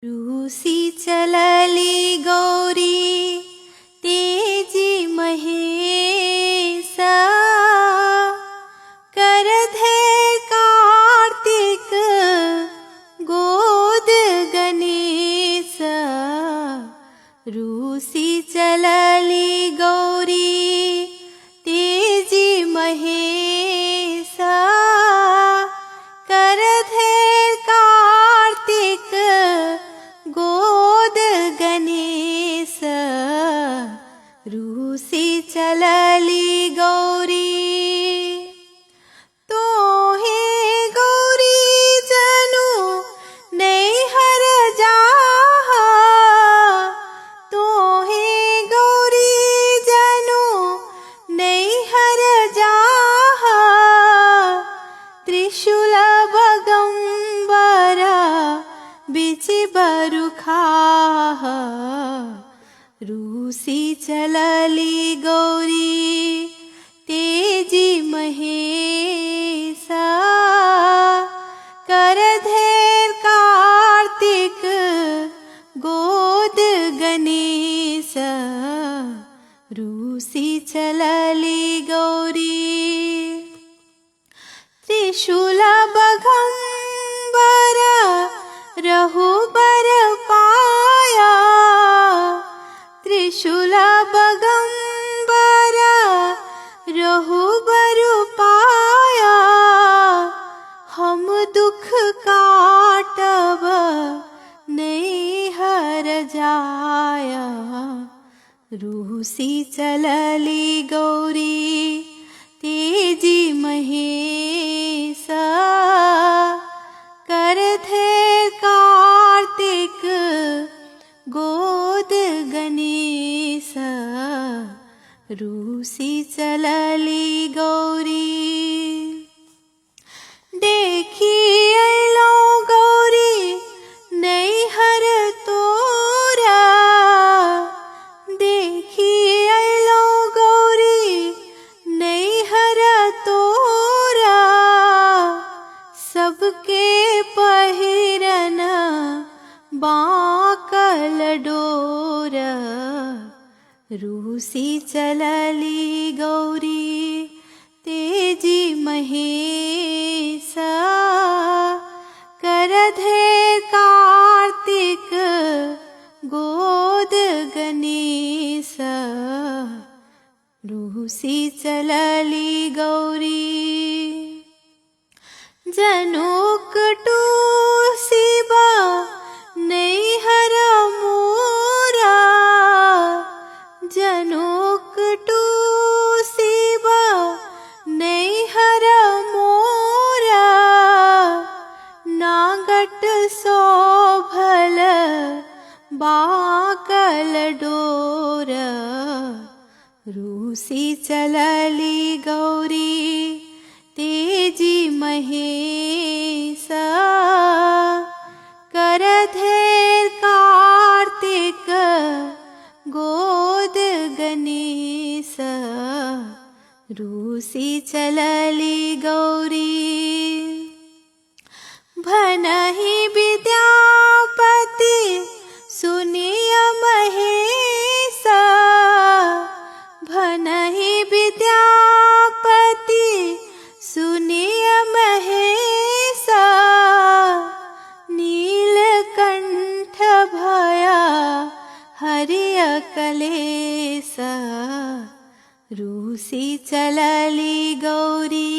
रूसी चलली गौरी तेजी महेश करधे कार्तिक गोद गणेश। रूसी चलली गौरी तेजी महेश करधे कार्तिक गोद गणेश। रूसी चलली गौरी तोहे गौरी जनु नैहर जाहा। तोहे गौरी जनु नैहर जाहा। त्रिशूल बगंबरा बिच बरुखाह। रूसी चलली गौरी तेजी महेश करधे कार्तिक गोद गणेश। रूसी चलली गौरी त्रिशूल बगंबरा रहुबर पाया। त्रिशूल बगंबरा रहुबर पाया। हम दुख काटब नैहर जाया। रूसी चलली गौरी तेजी महेश करधे कार्तिक गोद गणेश। रूसी चलली गौरी देखी अइलो गौरी नैहर तोरा। देखी अइलो गौरी नैहर तोरा। सबके पहिरन बाकल डोर। रूसी चलली गौरी तेजी महेश करधे कार्तिक गोद गणेश। रूसी चलली गौरी जनुक टूसिबा नैहर मोरा। जनुक टूसिबा नैहर मोरा। नागट शोभल बाकल डोर। रूसी चलली गौरी तेजी महेश करधे कार्तिक गोद गणेश। रूसी चलली गौरी भनहि विद्यापति सुनिय महेश। भनहि विद्यापति सुनिय महेश। नीलकंठ भया हरिय कलेश। रूसी चलली गौरी